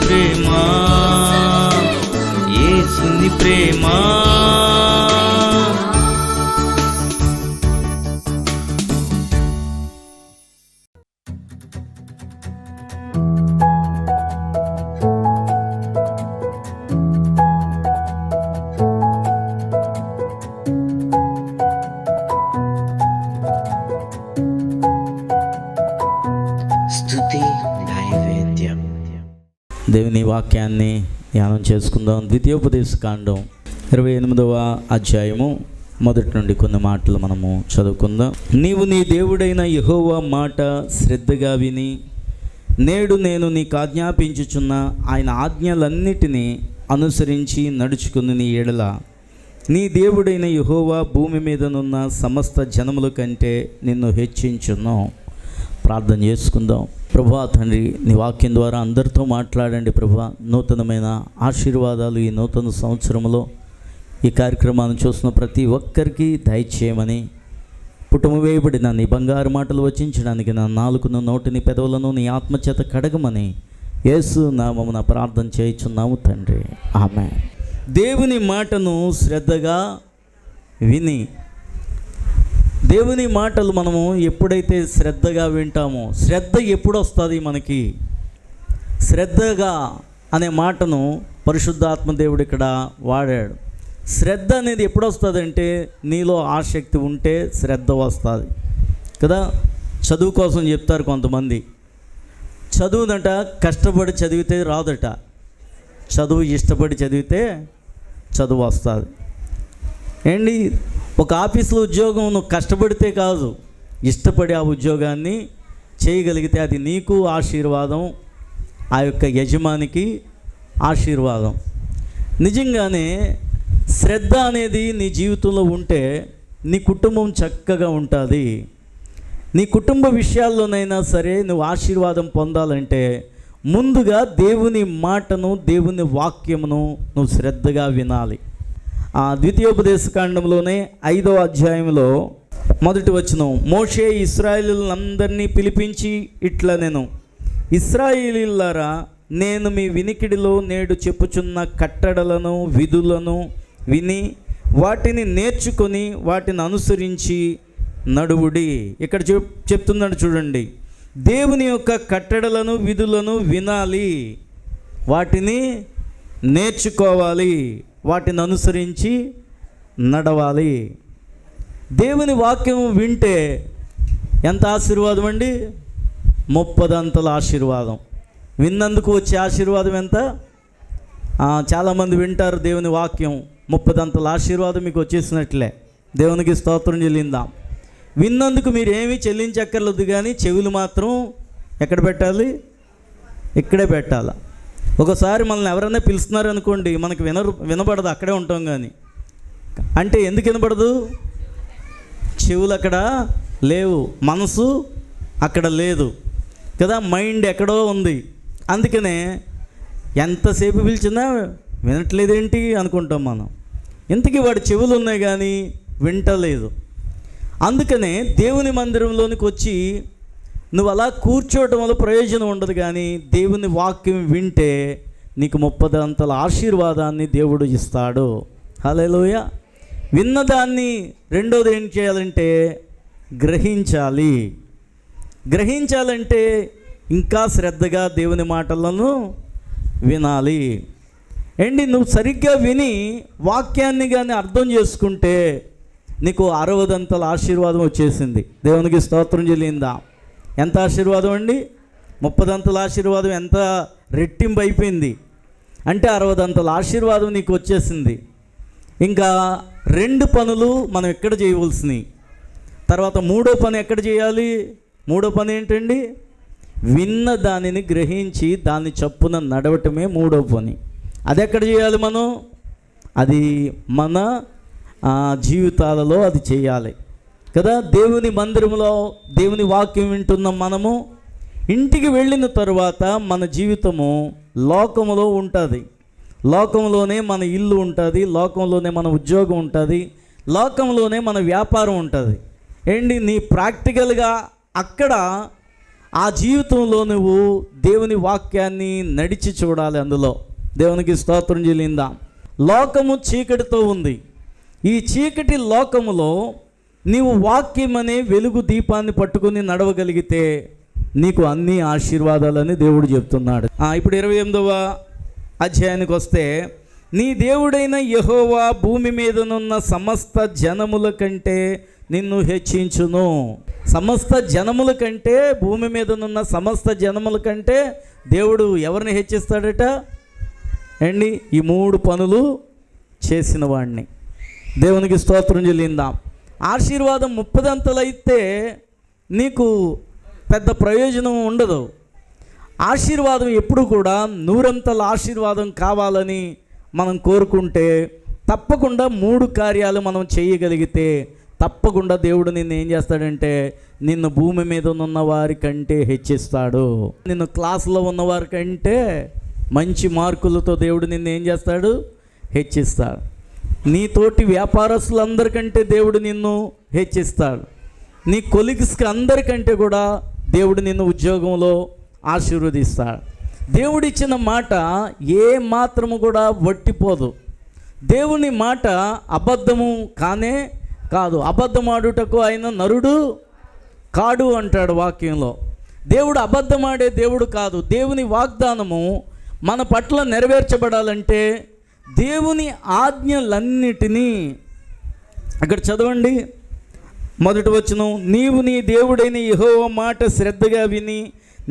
ప్రేమ, యేసుని ప్రేమ. దేవుని వాక్యాన్ని ధ్యానం చేసుకుందాం. ద్వితీయోపదేశకాండం 28వ అధ్యాయము మొదటి నుండి కొన్ని మాటలు మనము చదువుకుందాం. నీవు నీ దేవుడైన యెహోవా మాట శ్రద్ధగా విని నేడు నేను నీకు ఆజ్ఞాపించుచున్న ఆయన ఆజ్ఞలన్నిటినీ అనుసరించి నడుచుకుని నీ ఎడల నీ దేవుడైన యెహోవా భూమి మీదనున్న సమస్త జనముల కంటే నిన్ను హెచ్చించును. ప్రార్థన చేసుకుందాం. ప్రభువా తండ్రి, నీ వాక్యం ద్వారా అందరితో మాట్లాడండి. ప్రభువా, నూతనమైన ఆశీర్వాదాలు ఈ నూతన సంవత్సరంలో ఈ కార్యక్రమాన్ని చూస్తున్న ప్రతి ఒక్కరికి దయచేయమని, పుటము వేయబడిన నీ బంగారు మాటలు వచించడానికి నా నాలుకను, నోటిని, పెదవులను నీ ఆత్మచేత కడగమని యేసు నామమున ప్రార్థన చేయుచున్నాము తండ్రి, ఆమేన్. దేవుని మాటను శ్రద్ధగా విని, దేవుని మాటలు మనము ఎప్పుడైతే శ్రద్ధగా వింటామో, శ్రద్ధ ఎప్పుడు వస్తుంది మనకి? శ్రద్ధగా అనే మాటను పరిశుద్ధాత్మ దేవుడు ఇక్కడ వాడాడు. శ్రద్ధ అనేది ఎప్పుడు వస్తుంది అంటే, నీలో ఆసక్తి ఉంటే శ్రద్ధ వస్తుంది కదా. చదువు కోసం చెప్తారు కొంతమంది. చదువునట కష్టపడి చదివితే రాదట, చదువు ఇష్టపడి చదివితే చదువు వస్తుంది. ఏంటి, ఒక ఆఫీసులో ఉద్యోగం నువ్వు కష్టపడితే కాదు, ఇష్టపడి ఆ ఉద్యోగాన్ని చేయగలిగితే అది నీకు ఆశీర్వాదం, ఆ యొక్క యజమానికి ఆశీర్వాదం. నిజంగానే శ్రద్ధ అనేది నీ జీవితంలో ఉంటే నీ కుటుంబం చక్కగా ఉంటుంది. నీ కుటుంబ విషయాల్లోనైనా సరే నువ్వు ఆశీర్వాదం పొందాలంటే ముందుగా దేవుని మాటను, దేవుని వాక్యమును నువ్వు శ్రద్ధగా వినాలి. ఆ ద్వితీయోపదేశకాండంలోనే 5వ అధ్యాయంలో మొదటి వచనం, మోషే ఇశ్రాయేలీయులందరినీ పిలిపించి ఇట్లా నేను, ఇశ్రాయేలీయులారా, నేను మీ వినికిడిలో నేడు చెప్పుచున్న కట్టడలను, విధులను విని వాటిని నేర్చుకొని వాటిని అనుసరించి నడువుడి. ఇక్కడ చెప్తున్నాడు చూడండి, దేవుని యొక్క కట్టడలను, విధులను వినాలి, వాటిని నేర్చుకోవాలి, వాటిని అనుసరించి నడవాలి. దేవుని వాక్యం వింటే ఎంత ఆశీర్వాదం అండి? 30 అంతల ఆశీర్వాదం. విన్నందుకు వచ్చే ఆశీర్వాదం ఎంత? చాలామంది వింటారు దేవుని వాక్యం, 30 అంతల ఆశీర్వాదం మీకు వచ్చేసినట్లే. దేవునికి స్తోత్రం చెల్లిందాం. విన్నందుకు మీరు ఏమీ చెల్లించక్కర్లేదు, కానీ చెవులు మాత్రం ఎక్కడ పెట్టాలి? ఇక్కడే పెట్టాలి. ఒకసారి మనల్ని ఎవరైనా పిలుస్తున్నారు అనుకోండి, మనకు వినబడదు, అక్కడే ఉంటాం. కానీ అంటే ఎందుకు వినబడదు? చెవులు అక్కడ లేవు, మనసు అక్కడ లేదు కదా, మైండ్ ఎక్కడో ఉంది. అందుకనే ఎంతసేపు పిలిచినా వినట్లేదేంటి అనుకుంటాం మనం. ఇంతకీ వాడి చెవులు ఉన్నాయి కానీ వింటలేదు. అందుకనే దేవుని మందిరంలోనికి వచ్చి నువ్వు అలా కూర్చోవటం వల్ల ప్రయోజనం ఉండదు, కానీ దేవుని వాక్యం వింటే నీకు 30 అంతల ఆశీర్వాదాన్ని దేవుడు ఇస్తాడు. హల్లెలూయా. విన్నదాన్ని రెండోది ఏం చేయాలంటే గ్రహించాలి. గ్రహించాలంటే ఇంకా శ్రద్ధగా దేవుని మాటలను వినాలి. ఏంటి, నువ్వు సరిగ్గా విని వాక్యాన్ని కానీ అర్థం చేసుకుంటే నీకు 60 అంతల ఆశీర్వాదం వచ్చేసింది. దేవునికి స్తోత్రం చెల్లిందా. ఎంత ఆశీర్వాదం అండి? 30 అంతల ఆశీర్వాదం ఎంత రెట్టింపు అయిపోయింది అంటే 60 అంతల ఆశీర్వాదం నీకు వచ్చేసింది. ఇంకా 2 పనులు మనం ఎక్కడ చేయవలసినవి. తర్వాత 3వ పని ఎక్కడ చేయాలి? 3వ పని ఏంటండి? విన్న దానిని గ్రహించి దాన్ని చప్పున నడవటమే 3వ పని. అది ఎక్కడ చేయాలి మనం? అది మన జీవితాలలో అది చేయాలి కదా. దేవుని మందిరంలో దేవుని వాక్యం వింటున్న మనము ఇంటికి వెళ్ళిన తరువాత మన జీవితము లోకములో ఉంటుంది. లోకంలోనే మన ఇల్లు ఉంటుంది, లోకంలోనే మన ఉద్యోగం ఉంటుంది, లోకంలోనే మన వ్యాపారం ఉంటుంది. ఏంటి, నీ ప్రాక్టికల్గా అక్కడ ఆ జీవితంలో నువ్వు దేవుని వాక్యాన్ని నడిచి చూడాలి. అందులో దేవునికి స్తోత్రం చెల్లిందాం. లోకము చీకటితో ఉంది. ఈ చీకటి లోకములో నీవు వాక్యం అనే వెలుగు దీపాన్ని పట్టుకుని నడవగలిగితే నీకు అన్ని ఆశీర్వాదాలని దేవుడు చెప్తున్నాడు. ఇప్పుడు 28వ అధ్యాయానికి వస్తే, నీ దేవుడైన యెహోవా భూమి మీదనున్న సమస్త జనముల కంటే నిన్ను హెచ్చించును. సమస్త జనముల కంటే, భూమి మీదనున్న సమస్త జనముల కంటే దేవుడు ఎవరిని హెచ్చిస్తాడట అండి? ఈ 3 పనులు చేసిన వాడిని. దేవునికి స్తోత్రం చెల్లిందాం. ఆశీర్వాదం 30 అంతలైతే నీకు పెద్ద ప్రయోజనం ఉండదు. ఆశీర్వాదం ఎప్పుడు కూడా 100 అంతల ఆశీర్వాదం కావాలని మనం కోరుకుంటే తప్పకుండా 3 కార్యాలు మనం చేయగలిగితే తప్పకుండా దేవుడు నిన్ను ఏం చేస్తాడంటే నిన్ను భూమి మీద ఉన్న వారి కంటే హెచ్చిస్తాడు. నిన్ను క్లాసులో ఉన్నవారి కంటే మంచి మార్కులతో దేవుడు నిన్ను ఏం చేస్తాడు? హెచ్చిస్తాడు. నీతోటి వ్యాపారస్తులందరికంటే దేవుడు నిన్ను హెచ్చిస్తాడు. నీ కొలీగ్స్కి అందరికంటే కూడా దేవుడు నిన్ను ఉద్యోగంలో ఆశీర్వదిస్తాడు. దేవుడిచ్చిన మాట ఏ మాత్రము కూడా వట్టిపోదు. దేవుని మాట అబద్ధము కానే కాదు. అబద్ధమాడుటకు ఆయన నరుడు కాడు అంటాడు వాక్యంలో. దేవుడు అబద్ధమాడే దేవుడు కాదు. దేవుని వాగ్దానము మన పట్ల నెరవేర్చబడాలంటే దేవుని ఆజ్ఞలన్నిటినీ, అక్కడ చదవండి మొదటి వచనం, నీవు నీ దేవుడైన యెహోవా మాట శ్రద్ధగా విని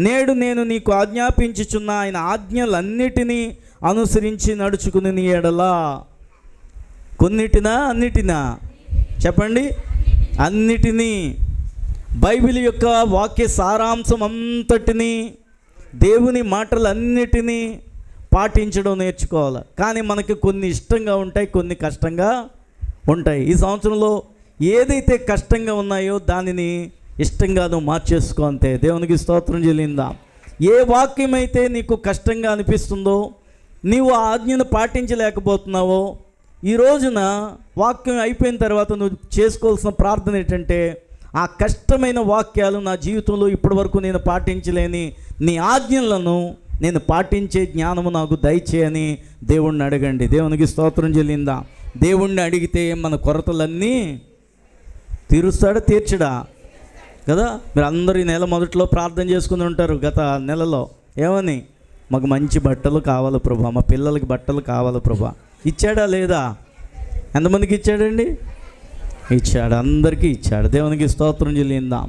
నేడు నేను నీకు ఆజ్ఞాపించుచున్న ఆయన ఆజ్ఞలన్నిటినీ అనుసరించి నడుచుకుని నీ ఎడలా. కొన్నిటినా అన్నిటినా చెప్పండి? అన్నిటినీ. బైబిల్ యొక్క వాక్య సారాంశం అంతటినీ, దేవుని మాటలన్నిటినీ పాటించడం నేర్చుకోవాలి. కానీ మనకి కొన్ని ఇష్టంగా ఉంటాయి, కొన్ని కష్టంగా ఉంటాయి. ఈ సంవత్సరంలో ఏదైతే కష్టంగా ఉన్నాయో దానిని ఇష్టంగా నువ్వు మార్చేసుకో అంతే. దేవునికి స్తోత్రం చెల్లిందాం. ఏ వాక్యం అయితే నీకు కష్టంగా అనిపిస్తుందో, నీవు ఆ ఆజ్ఞను పాటించలేకపోతున్నావో, ఈ రోజున వాక్యం అయిపోయిన తర్వాత నువ్వు చేసుకోవాల్సిన ప్రార్థన ఏంటంటే, ఆ కష్టమైన వాక్యాలు నా జీవితంలో ఇప్పటివరకు నేను పాటించలేని నీ ఆజ్ఞలను నేను పాటించే జ్ఞానము నాకు దయచేయని దేవుణ్ణి అడగండి. దేవునికి స్తోత్రం చెల్లిందా. దేవుణ్ణి అడిగితే మన కొరతలన్నీ తీరుస్తాడా తీర్చడా కదా. మీరు అందరూ ఈ నెల మొదట్లో ప్రార్థన చేసుకుని ఉంటారు గత నెలలో. ఏమని? మాకు మంచి బట్టలు కావాలి ప్రభా, మా పిల్లలకి బట్టలు కావాలి ప్రభా. ఇచ్చాడా లేదా? ఎంతమందికి ఇచ్చాడండి? ఇచ్చాడు, అందరికీ ఇచ్చాడు. దేవునికి స్తోత్రం చెల్లిందాం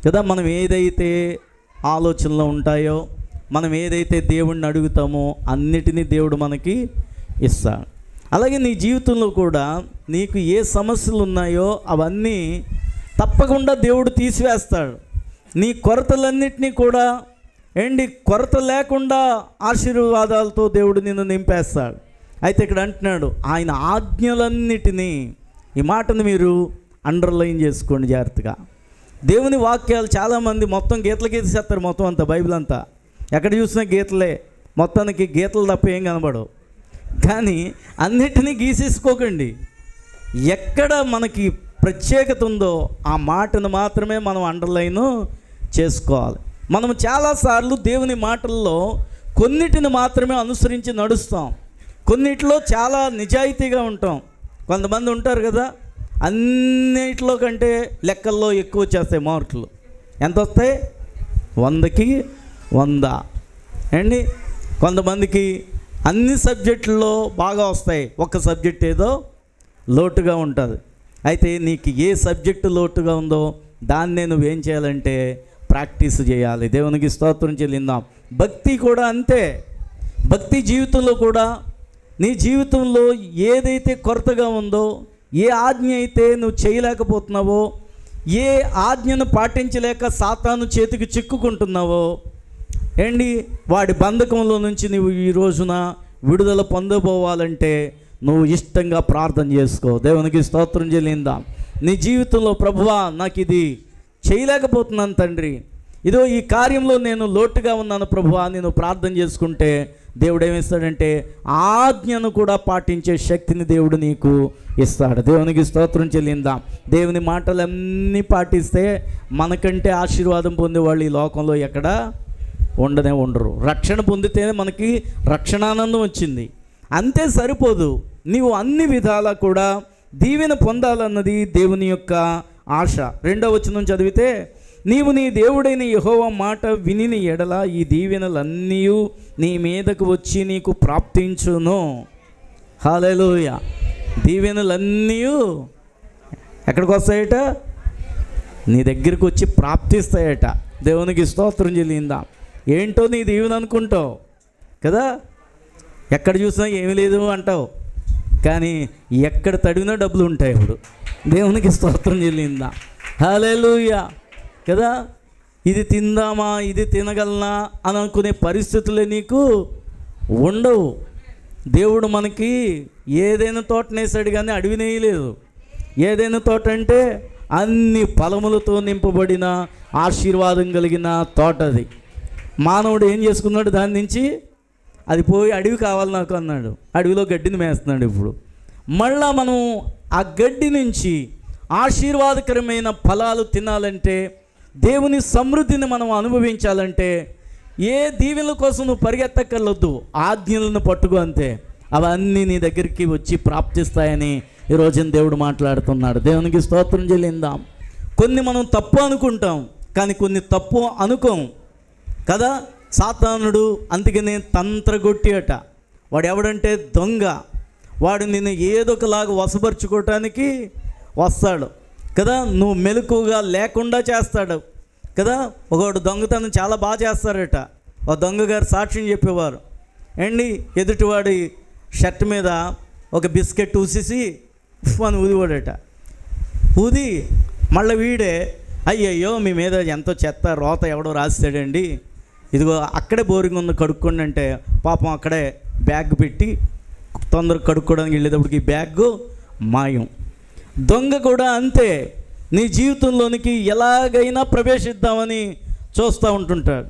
కదా. మనం ఏదైతే ఆలోచనలో ఉంటాయో, మనం ఏదైతే దేవుణ్ణి అడుగుతామో అన్నిటినీ దేవుడు మనకి ఇస్తాడు. అలాగే నీ జీవితంలో కూడా నీకు ఏ సమస్యలు ఉన్నాయో అవన్నీ తప్పకుండా దేవుడు తీసివేస్తాడు. నీ కొరతలన్నిటినీ కూడా కొరత లేకుండా ఆశీర్వాదాలతో దేవుడు నిన్ను నింపేస్తాడు. అయితే ఇక్కడ అంటున్నాడు ఆయన ఆజ్ఞలన్నిటినీ. ఈ మాటను మీరు అండర్లైన్ చేసుకోండి జాగ్రత్తగా. దేవుని వాక్యాలు చాలామంది మొత్తం గీతలు గీసేస్తారు. మొత్తం అంతా బైబిల్ అంతా ఎక్కడ చూసినా గీతలే. మొత్తానికి గీతలు తప్ప ఏం కనబడవు. కానీ అన్నిటినీ గీసేసుకోకండి. ఎక్కడ మనకి ప్రత్యేకత ఉందో ఆ మాటను మాత్రమే మనం అండర్లైన్ చేసుకోవాలి. మనం చాలాసార్లు దేవుని మాటల్లో కొన్నిటిని మాత్రమే అనుసరించి నడుస్తాం, కొన్నిటిలో చాలా నిజాయితీగా ఉంటాం. కొంతమంది ఉంటారు కదా, అన్నిటిలో కంటే లెక్కల్లో ఎక్కువ వచ్చేస్తాయి మార్కులు. ఎంత వస్తాయి? 100కి 100 కొంతమందికి అన్ని సబ్జెక్టుల్లో బాగా వస్తాయి, ఒక్క సబ్జెక్ట్ ఏదో లోటుగా ఉంటుంది. అయితే నీకు ఏ సబ్జెక్టు లోటుగా ఉందో దాన్నే నువ్వేం చేయాలంటే ప్రాక్టీస్ చేయాలి. దేవునికి స్తోత్రం చెల్లిందాం. భక్తి కూడా అంతే. భక్తి జీవితంలో కూడా నీ జీవితంలో ఏదైతే కొరతగా ఉందో, ఏ ఆజ్ఞ అయితే నువ్వు చేయలేకపోతున్నావో, ఏ ఆజ్ఞను పాటించలేక సాతాను చేతికి చిక్కుకుంటున్నావో, వాడి బంధకంలో నుంచి నువ్వు ఈ రోజున విడుదల పొందబోవాలంటే నువ్వు ఇష్టంగా ప్రార్థన చేసుకో. దేవునికి స్తోత్రం చెల్లిందాం. నీ జీవితంలో ప్రభువా నాకు ఇది చేయలేకపోతున్నాను తండ్రి, ఇదో ఈ కార్యంలో నేను లోటుగా ఉన్నాను ప్రభువా, నేను ప్రార్థన చేసుకుంటే దేవుడు ఏమిస్తాడంటే ఆజ్ఞను కూడా పాటించే శక్తిని దేవుడు నీకు ఇస్తాడు. దేవునికి స్తోత్రం చెల్లిందాం. దేవుని మాటలన్నీ పాటిస్తే మనకంటే ఆశీర్వాదం పొందేవాళ్ళు ఈ లోకంలో ఎక్కడ ఉండరు. రక్షణ పొందితేనే మనకి రక్షణానందం వచ్చింది, అంతే సరిపోదు. నీవు అన్ని విధాలా కూడా దీవెన పొందాలన్నది దేవుని యొక్క ఆశ. 2వ వచనం చదివితే, నీవు నీ దేవుడైన యెహోవా మాట విని ఎడల ఈ దీవెనలన్నీ నీ మీదకు వచ్చి నీకు ప్రాప్తించును. హల్లెలూయా. దీవెనలన్నీ ఎక్కడికి వస్తాయట? నీ దగ్గరికి వచ్చి ప్రాప్తిస్తాయట. దేవునికి స్తోత్రం చెల్లిందా. ఏంటో నీ దీవెన అనుకుంటావు కదా, ఎక్కడ చూసినా ఏమీ లేదు అంటావు, కానీ ఎక్కడ తడిగినా డబ్బులు ఉంటాయి. ఇప్పుడు దేవునికి స్తోత్రం చెల్లిందా. హల్లెలూయా కదా. ఇది తిందామా, ఇది తినగలనా అని అనుకునే పరిస్థితులే నీకు ఉండవు. దేవుడు మనకి ఏదైనా తోటనేసాడు కానీ అడవినేయలేదు. ఏదైనా తోట అంటే అన్ని ఫలములతో నింపబడిన ఆశీర్వాదం కలిగిన తోట అది. మానవుడు ఏం చేసుకున్నాడు, దాని నుంచి అది పోయి అడవి కావాలి నాకు అన్నాడు, అడవిలో గడ్డిని మేస్తున్నాడు. ఇప్పుడు మళ్ళా మనం ఆ గడ్డి నుంచి ఆశీర్వాదకరమైన ఫలాలు తినాలంటే, దేవుని సమృద్ధిని మనం అనుభవించాలంటే ఏ దీవెనల కోసం నువ్వు పరిగెత్తక్కర్లొద్దు, ఆజ్ఞలను పట్టుకో అంతే. అవన్నీ నీ దగ్గరికి వచ్చి ప్రాప్తిస్తాయని ఈరోజు దేవుడు మాట్లాడుతున్నాడు. దేవునికి స్తోత్రం చెల్లిందాం. కొన్ని మనం తప్పు అనుకుంటాం, కానీ కొన్ని తప్పు అనుకోం కదా. సాతానుడు అందుకనే తంత్రగొట్టి అట. వాడు ఎవడంటే దొంగ. వాడు నిన్ను ఏదో ఒకలాగా వశపరుచుకోవటానికి వస్తాడు కదా. నువ్వు మెలకుగా లేకుండా చేస్తాడు కదా. ఒకడు దొంగతనం చాలా బాగా చేస్తారట. ఒక దొంగ గారు సాక్ష్యం చెప్పేవారు. ఎదుటివాడి షర్ట్ మీద ఒక బిస్కెట్ ఊసేసి అని ఊదివాడట. ఊది మళ్ళీ వీడే, అయ్యయ్యో మీ మీద ఎంతో చెత్త రోత ఎవడో రాస్తాడండి, ఇదిగో అక్కడే బోరింగ్ ఉంది కడుక్కోండి అంటే, పాపం అక్కడే బ్యాగ్ పెట్టి తొందరగా కడుక్కోవడానికి వెళ్ళేటప్పటికి బ్యాగ్ మాయం. దొంగ కూడా అంతే, నీ జీవితంలోనికి ఎలాగైనా ప్రవేశిద్దామని చూస్తూ ఉంటుంటాడు.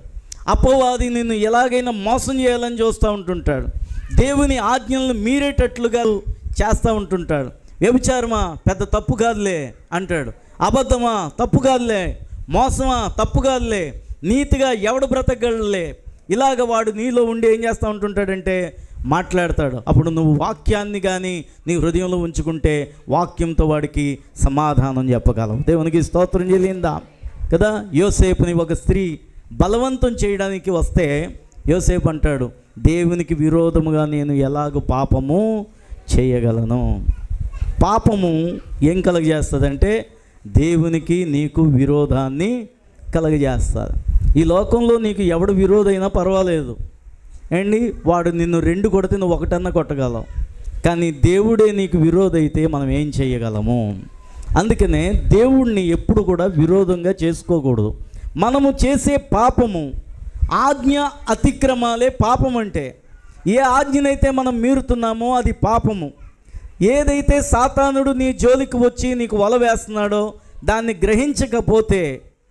అపవాది నిన్ను ఎలాగైనా మోసం చేయాలని చూస్తూ ఉంటుంటాడు. దేవుని ఆజ్ఞలను మీరేటట్లుగా చేస్తూ ఉంటుంటాడు. వ్యభిచారమా పెద్ద తప్పు కాదులే అంటాడు, అబద్ధమా తప్పు కాదులే, మోసమా తప్పు కాదులే, నీతిగా ఎవడు బ్రతకగలలే. ఇలాగ వాడు నీలో ఉండి ఏం చేస్తూ ఉంటుంటాడంటే మాట్లాడతాడు. అప్పుడు నువ్వు వాక్యాన్ని కానీ నీ హృదయంలో ఉంచుకుంటే వాక్యంతో వాడికి సమాధానం చెప్పగలవు. దేవునికి స్తోత్రం చెల్లిందా కదా. యోసేపుని ఒక స్త్రీ బలవంతం చేయడానికి వస్తే యోసేపు అంటాడు, దేవునికి విరోధముగా నేను ఎలాగ పాపము చేయగలను. పాపము ఏం కలగజేస్తుందంటే దేవునికి నీకు విరోధాన్ని కలగజేస్తుంది. ఈ లోకంలో నీకు ఎవడు విరోధైనా పర్వాలేదు వాడు నిన్ను 2 కొడితే నువ్వు 1 కొట్టగలవు, కానీ దేవుడే నీకు విరోధైతే మనం ఏం చేయగలము. అందుకనే దేవుడిని ఎప్పుడు కూడా విరోధంగా చేసుకోకూడదు. మనము చేసే పాపము ఆజ్ఞ అతిక్రమాలే పాపం. అంటే ఏ ఆజ్ఞనైతే మనం మీరుతున్నామో అది పాపము. ఏదైతే సాతానుడు నీ జోలికి వచ్చి నీకు వల వేస్తున్నాడో దాన్ని గ్రహించకపోతే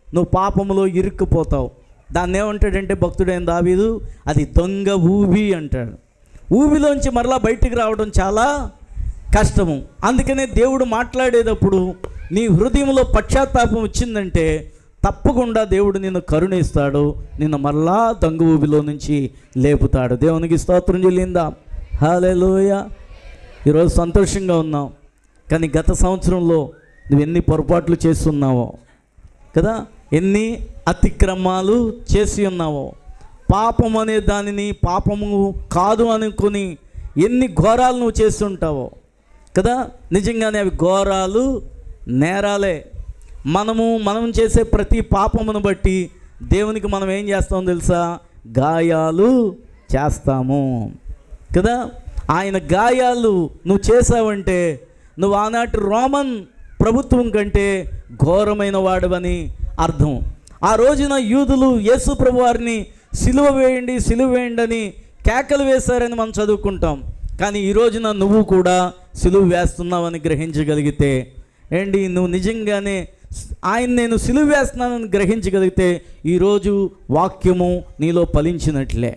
నువ్వు పాపములో ఇరుక్కుపోతావు. దాన్ని ఏమంటాడంటే భక్తుడైన దావీదు, అది దొంగ ఊబి అంటాడు. ఊబిలోంచి మరలా బయటికి రావడం చాలా కష్టము. అందుకనే దేవుడు మాట్లాడేటప్పుడు నీ హృదయంలో పశ్చాత్తాపం వచ్చిందంటే తప్పకుండా దేవుడు నిన్ను కరుణిస్తాడు, నిన్ను మరలా దొంగ ఊబిలో నుంచి లేపుతాడు. దేవునికి స్తోత్రం చెల్లిందా. హల్లెలూయా. ఈరోజు సంతోషంగా ఉన్నాం, కానీ గత సంవత్సరంలో నువ్వు ఎన్ని పొరపాట్లు చేస్తున్నావో కదా, ఎన్ని అతిక్రమాలు చేసి ఉన్నావో, పాపం అనే దానిని పాపము కాదు అనుకుని ఎన్ని ఘోరాలు నువ్వు చేస్తుంటావో కదా. నిజంగానే అవి ఘోరాలు, నేరాలే. మనం చేసే ప్రతి పాపమును బట్టి దేవునికి మనం ఏం చేస్తామో తెలుసా, గాయాలు చేస్తాము కదా. ఆయన గాయాలు నువ్వు చేసావంటే నువ్వు ఆనాటి రోమన్ ప్రభుత్వం కంటే ఘోరమైన వాడవని అర్థం. ఆ రోజున యూదులు యేసు ప్రభు వారిని సిలువ వేయండి అని కేకలు వేశారని మనం చదువుకుంటాం. కానీ ఈ రోజున నువ్వు కూడా సిలువ వేస్తున్నావని గ్రహించగలిగితే నువ్వు నిజంగానే నేను సిలువ వేస్తున్నానని గ్రహించగలిగితే ఈరోజు వాక్యము నీలో ఫలించినట్లే.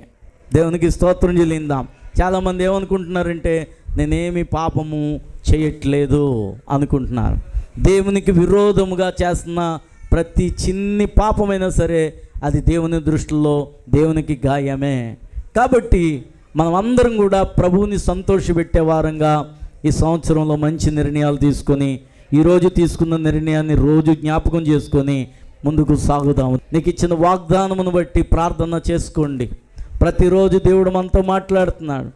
దేవునికి స్తోత్రం చెల్లిందాం. చాలామంది ఏమనుకుంటున్నారంటే నేనేమి పాపము చేయట్లేదు అనుకుంటున్నారు. దేవునికి విరోధముగా చేస్తున్న ప్రతి చిన్ని పాపమైనా సరే అది దేవుని దృష్టిలో దేవునికి గాయమే. కాబట్టి మనం అందరం కూడా ప్రభువుని సంతోషపెట్టే వారంగా ఈ సంవత్సరంలో మంచి నిర్ణయాలు తీసుకొని ఈరోజు తీసుకున్న నిర్ణయాన్ని రోజు జ్ఞాపకం చేసుకొని ముందుకు సాగుదాము. నీకు ఇచ్చిన వాగ్దానమును బట్టి ప్రార్థన చేసుకోండి. ప్రతిరోజు దేవుడు మనతో మాట్లాడుతున్నాడు.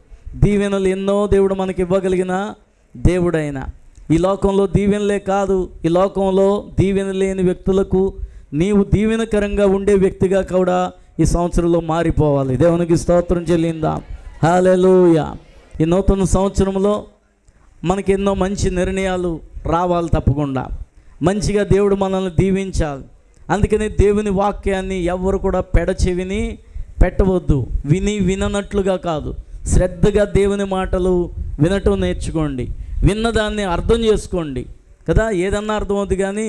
దీవెనలు ఎన్నో దేవుడు మనకి ఇవ్వగలిగిన దేవుడైన ఈ లోకంలో దీవెనలే కాదు, ఈ లోకంలో దీవెన లేని వ్యక్తులకు నీవు దీవెనకరంగా ఉండే వ్యక్తిగా కూడా ఈ సంవత్సరంలో మారిపోవాలి. దేవునికి స్తోత్రం చెల్లిందాం. హల్లెలూయా. ఈ నూతన సంవత్సరంలో మనకి ఎన్నో మంచి నిర్ణయాలు రావాలి. తప్పకుండా మంచిగా దేవుడు మనల్ని దీవించాలి. అందుకని దేవుని వాక్యాన్ని ఎవరు కూడా పెడచెవిని పెట్టవద్దు. విననట్లుగా కాదు, శ్రద్ధగా దేవుని మాటలు వినటం నేర్చుకోండి. విన్నదాన్ని అర్థం చేసుకోండి కదా. ఏదన్నా అర్థమవుతుంది కానీ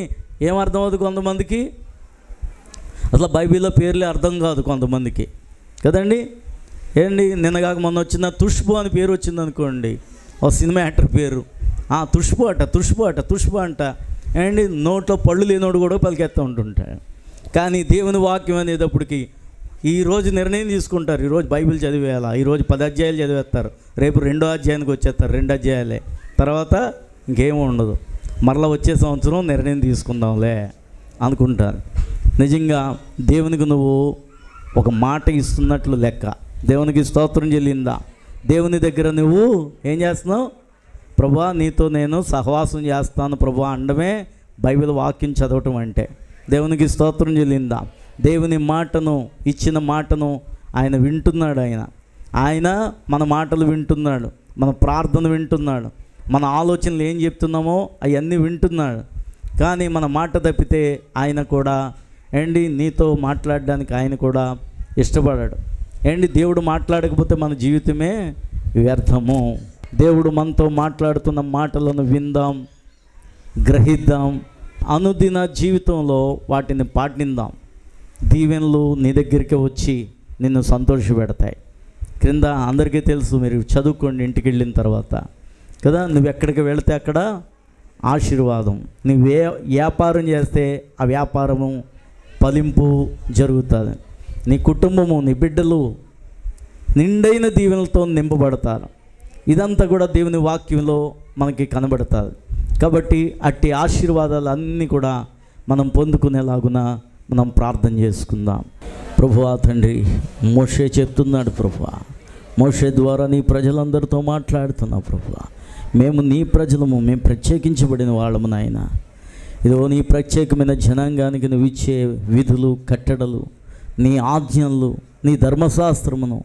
ఏమర్థమవుతుంది కొంతమందికి? అసలు బైబిల్లో పేర్లే అర్థం కాదు కొంతమందికి కదండి. ఏంటి నిన్నగాక మొన్న వచ్చిన తుష్పు అని పేరు వచ్చింది అనుకోండి, ఒక సినిమా యాక్టర్ పేరు. తుష్పు అంట ఏంటి, నోట్లో పళ్ళు లేనోడు కూడా పలికెత్తా ఉంటుంటాడు. కానీ దేవుని వాక్యం అనేటప్పటికి ఈరోజు నిర్ణయం తీసుకుంటారు. ఈరోజు బైబిల్ చదివేయాలా, ఈరోజు 10 అధ్యాయాలు చదివేస్తారు, రేపు 2వ అధ్యాయానికి వచ్చేస్తారు, 2 అధ్యాయాలే, తర్వాత ఇంకేమీ ఉండదు. మరలా వచ్చే సంవత్సరం నిర్ణయం తీసుకుందాంలే అనుకుంటారు. నిజంగా దేవునికి నువ్వు ఒక మాట ఇస్తున్నట్లు లెక్క. దేవునికి స్తోత్రం చెల్లిందా? దేవుని దగ్గర నువ్వు ఏం చేస్తున్నావు? ప్రభువా నీతో నేను సహవాసం చేస్తాను ప్రభువా అనడమే బైబిల్ వాక్యం చదవటం అంటే. దేవునికి స్తోత్రం చెల్లిందా? దేవుని మాటను, ఇచ్చిన మాటను ఆయన వింటున్నాడు. ఆయన మన మాటలు వింటున్నాడు, మన ప్రార్థన వింటున్నాడు, మన ఆలోచనలు ఏం చెప్తున్నామో అవన్నీ వింటున్నాడు. కానీ మన మాట తప్పితే ఆయన కూడా నీతో మాట్లాడడానికి ఆయన కూడా ఇష్టపడాడు. దేవుడు మాట్లాడకపోతే మన జీవితమే వ్యర్థము. దేవుడు మనతో మాట్లాడుతున్న మాటలను విందాం, గ్రహిద్దాం, అనుదిన జీవితంలో వాటిని పాటిద్దాం. దీవెనలు నీ దగ్గరికి వచ్చి నిన్ను సంతోషపెడతాయి. క్రింద అందరికీ తెలుసు, మీరు చదువుకోండి ఇంటికి వెళ్ళిన తర్వాత కదా. నువ్వు ఎక్కడికి వెళితే అక్కడ ఆశీర్వాదం. నువ్వు వ్యాపారం చేస్తే ఆ వ్యాపారము ఫలింపు జరుగుతుంది. నీ కుటుంబము, నీ బిడ్డలు నిండైన దీవెనలతో నింపబడతారు. ఇదంతా కూడా దేవుని వాక్యంలో మనకి కనబడుతుంది. కాబట్టి అట్టి ఆశీర్వాదాలు అన్నీ కూడా మనం పొందుకునేలాగున మనం ప్రార్థన చేసుకుందాం. ప్రభువా తండ్రి, మోషే చెప్తున్నాడు, ప్రభువా మోషే ద్వారా నీ ప్రజలందరితో మాట్లాడుతున్నావు. ప్రభువా మేము నీ ప్రజలము, మేము ప్రత్యేకించబడిన వాళ్ళము నాయన. ఇదో నీ ప్రత్యేకమైన జనాంగానికి నువ్వు ఇచ్చే విధులు, కట్టడలు, నీ ఆజ్ఞలు, నీ ధర్మశాస్త్రమును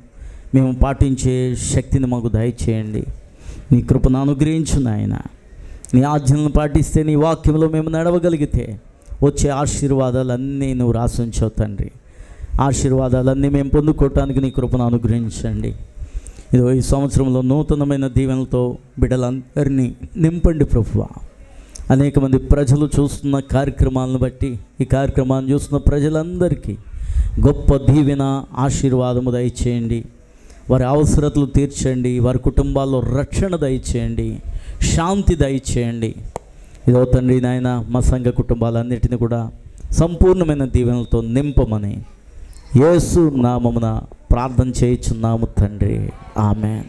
మేము పాటించే శక్తిని మాకు దయచేయండి. నీ కృపను అనుగ్రహించు నాయన. నీ ఆజ్ఞలను పాటిస్తే, నీ వాక్యంలో మేము నడవగలిగితే వచ్చే ఆశీర్వాదాలన్నీ నువ్వు రాసించావు తండ్రి. ఆశీర్వాదాలన్నీ మేము పొందుకోవటానికి నీ కృపను అనుగ్రహించండి. ఇదో ఈ సంవత్సరంలో నూతనమైన దీవెనలతో బిడ్డలందరినీ నింపండి ప్రభువా. అనేక మంది ప్రజలు చూస్తున్న కార్యక్రమాలను బట్టి, ఈ కార్యక్రమాన్ని చూస్తున్న ప్రజలందరికీ గొప్ప దీవెన, ఆశీర్వాదము దయచేయండి. వారి అవసరతలు తీర్చండి, వారి కుటుంబాల్లో రక్షణ దయచేయండి, శాంతి దయచేయండి. ఇదో తండ్రి నాయన, మా సంఘ కుటుంబాలన్నిటిని కూడా సంపూర్ణమైన దీవెనలతో నింపమని యేసు నామమున ప్రార్థన చేయుచున్నాము తండ్రి. ఆమేన్.